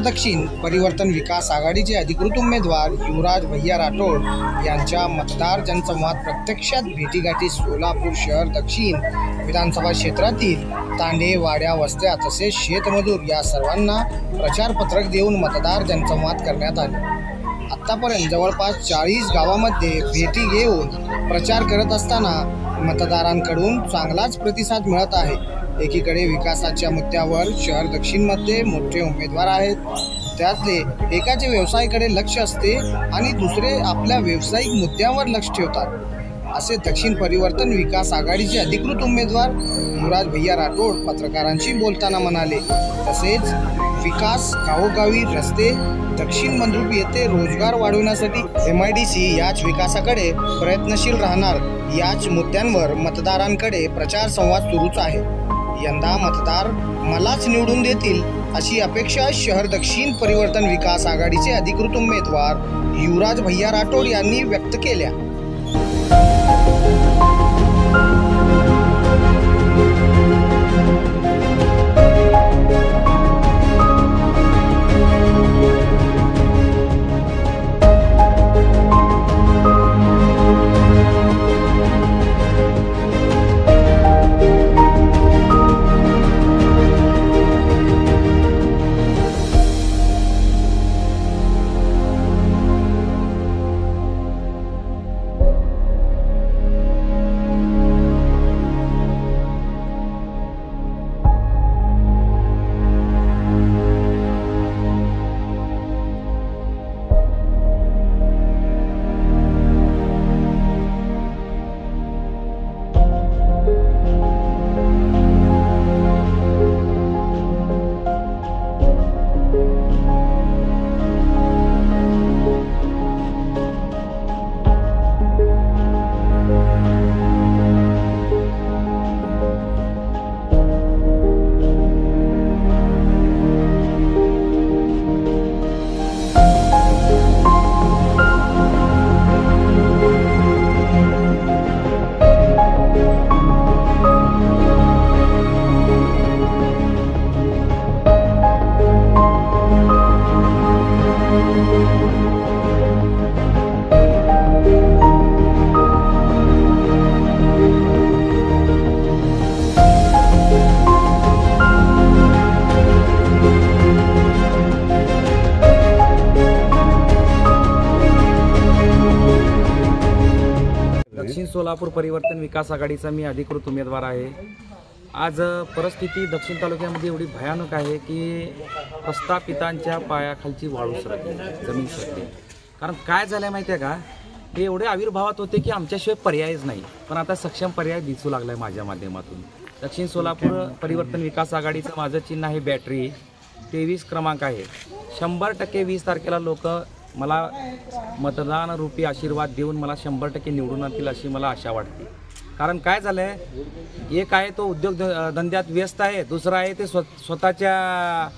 दक्षिण परिवर्तन विकास आघाडीचे अधिकृत उमेदवार युवराज भैया राठोड यांच्या मतदार जनसंवाद प्रत्यक्षात भेटीगाठी सोलापूर शहर दक्षिण विधानसभा क्षेत्रातील तांडे, वाड्या, वस्त्या तसेच शेतमजूर या सर्वांना प्रचारपत्रक देऊन मतदार जनसंवाद करण्यात आले। आतापर्यंत जवळपास 40 गावांमध्ये भेटी घेऊन प्रचार करत असताना मतदारांकडून चांगलाच प्रतिसाद मिळत आहे। एकीकडे विकासाच्या मुद्द्यावर शहर दक्षिणमध्ये मोठे उमेदवार आहेत, त्यातले एकाचे व्यवसायाकडे लक्ष असते आणि दुसरे आपल्या व्यावसायिक मुद्द्यावर लक्ष ठेवतात, असे दक्षिण परिवर्तन विकास आघाडीचे अधिकृत उमेदवार युवराज भैया राठोड पत्रकारांशी बोलताना म्हणाले। तसेच विकास, गावोगावी रस्ते, दक्षिण मंद्रुप येथे रोजगार वाढवण्यासाठी MIDC याच विकासाकडे प्रयत्नशील राहणार, याच मुद्द्यांवर मतदारांकडे प्रचार संवाद सुरूच आहे। यंदा मतदार मलाच निवडून देतील अशी अपेक्षा शहर दक्षिण परिवर्तन विकास आघाडीचे अधिकृत उमेदवार युवराज भैया राठोड यांनी व्यक्त केल्या। दक्षिण सोलापूर परिवर्तन विकास आघाडीचा मी अधिकृत उमेदवार आहे। आज परिस्थिती दक्षिण तालुक्यामध्ये एवढी भयानक आहे की प्रस्थापितांच्या पायाखालची वाळू सरकली, जमीन सरकली। कारण काय झालं माहिती आहे का, हे एवढे आविर्भावात होते की आमच्याशिवाय पर्यायच नाही, पण आता सक्षम पर्याय दिसू लागला आहे माझ्या माध्यमातून। दक्षिण सोलापूर परिवर्तन विकास आघाडीचं माझं चिन्ह आहे बॅटरी, 23 क्रमांक आहे। 100% 20 तारखेला लोक मला मतदान रूपी आशीर्वाद देऊन मला 100% निवडून आणतील अशी मला आशा वाटते। कारण काय झालं आहे, एक आहे तो उद्योग धंद्यात व्यस्त आहे, दुसरा आहे ते स्वतःच्या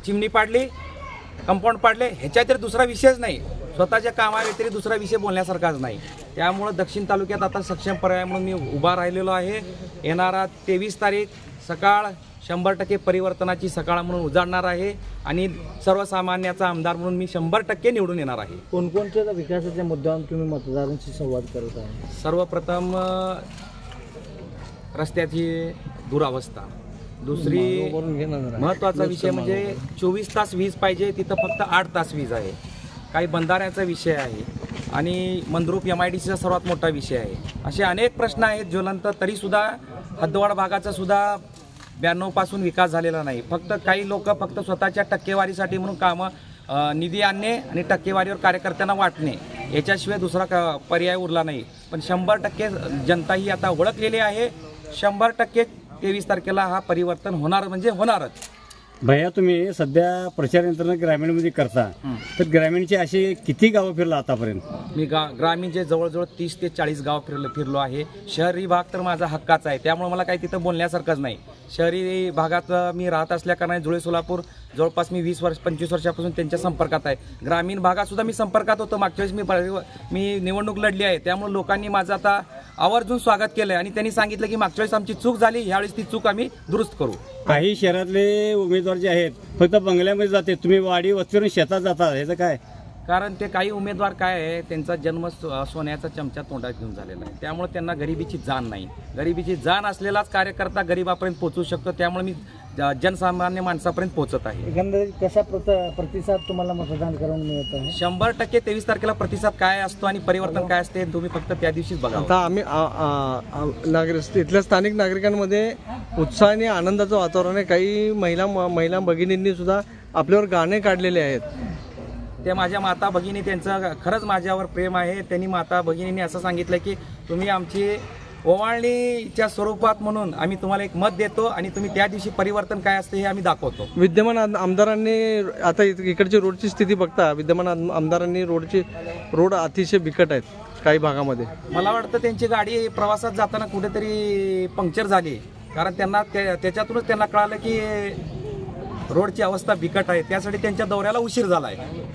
चिमणी पाडली, कंपाऊंड पाडले, ह्याच्या तरी दुसरा विषयच नाही, स्वतःच्या कामाव्यतिरिक्त दुसरा विषय बोलण्यासारखाच नाही। त्यामुळे दक्षिण तालुक्यात आता सक्षम पर्याय म्हणून मी उभा राहिलेलो आहे। येणारा 23 तारीख सकाळ 100% परिवर्तनाची सकाळ म्हणून उजाडणार आहे आणि सर्वसामान्याचा आमदार म्हणून मी 100% निवडून येणार आहे। कोणकोणत्या विकासाच्या मुद्द्यावर तुम्ही मतदारांशी संवाद करत आहे? सर्वप्रथम रस्त्याची दुरावस्था, दुसरी महत्त्वाचा विषय म्हणजे 24 तास वीज पाहिजे, तिथं फक्त 8 तास वीज आहे। काही बंधाऱ्याचा विषय आहे आणि मंद्रुप MIDCचा सर्वात मोठा विषय आहे। असे अनेक प्रश्न आहेत ज्वलंत, तरीसुद्धा हद्दवाड भागाचा सुद्धा 92 पासून विकास झालेला नाही। फक्त काही लोक फक्त स्वतःच्या टक्केवारीसाठी म्हणून कामं निधी आणणे आणि टक्केवारीवर कार्यकर्त्यांना वाटणे, याच्याशिवाय दुसरा पर्याय उरला नाही। पण 100% जनता ही आता ओळखलेली आहे। 100% 23 तारखेला हा परिवर्तन होणार म्हणजे होणारच। भैया, तुम्ही सध्या प्रचार यंत्रणा ग्रामीणमध्ये करता, तर ग्रामीणचे असे किती गावं फिरला आतापर्यंत? मी ग्रामीणचे जवळजवळ 30 ते 40 गाव फिरलो आहे। शहरी भाग तर माझा हक्काचा आहे, त्यामुळे मला काही तिथं बोलण्यासारखंच नाही। शहरी भागात मी राहत असल्याकारणाने जुळे सोलापूर जवळपास मी 20-25 वर्षापासून त्यांच्या संपर्कात आहे। ग्रामीण भागात सुद्धा मी संपर्कात होतो। मागच्या वेळेस मी निवडणूक लढली आहे, त्यामुळे लोकांनी माझं आता आवर्जून स्वागत केलंय आणि त्यांनी सांगितलं की मागच्या वेळेस आमची चूक झाली, यावेळेस ती चूक आम्ही दुरुस्त करू. काही शहरातले उमेदवार जे आहेत फक्त बंगल्यामध्ये जाते, तुम्ही वाडी वस्तीवरून शेतात जाता, ह्याचं काय? कारण ते काही उमेदवार काय आहे, त्यांचा जन्म सोन्याचा चमचा तोंडात घेऊन झालेला आहे, त्यामुळे त्यांना गरिबीची जाण नाही. गरिबीची जाण असलेलाच कार्यकर्ता गरिबापर्यंत पोहोचू शकतो. त्यामुळे मी जनसामान्य माणसापर्यंत पोहोचत आहे. एकंदरीत कशा प्रतिसाद तुम्हाला मतदान करून मिळत आहे? 100% 23 तारखेला प्रतिसाद काय असतो आणि परिवर्तन काय असते तुम्ही फक्त त्या दिवशीच बघा. आता आम्ही इथल्या स्थानिक नागरिकांमध्ये उत्साह आणि आनंदाचं वातावरण आहे. काही महिला भगिनींनी सुद्धा आपल्यावर गाणे काढलेले आहेत. ते माझ्या माता भगिनी, त्यांचं खरंच माझ्यावर प्रेम आहे. त्यांनी माता भगिनींनी असं सांगितलं की तुम्ही आमची ओवाळणीच्या स्वरूपात म्हणून आम्ही तुम्हाला एक मत देतो आणि तुम्ही त्या दिवशी परिवर्तन काय असते हे आम्ही दाखवतो. विद्यमान आमदारांनी आता इकडची रोडची स्थिती बघता, विद्यमान आमदारांनी रोड अतिशय बिकट आहेत काही भागामध्ये. मला वाटतं त्यांची गाडी प्रवासात जाताना कुठेतरी पंक्चर झाली, कारण त्यांना त्याच्यातूनच त्यांना कळालं की रोडची अवस्था बिकट आहे, त्यासाठी त्यांच्या दौऱ्याला उशीर झाला आहे.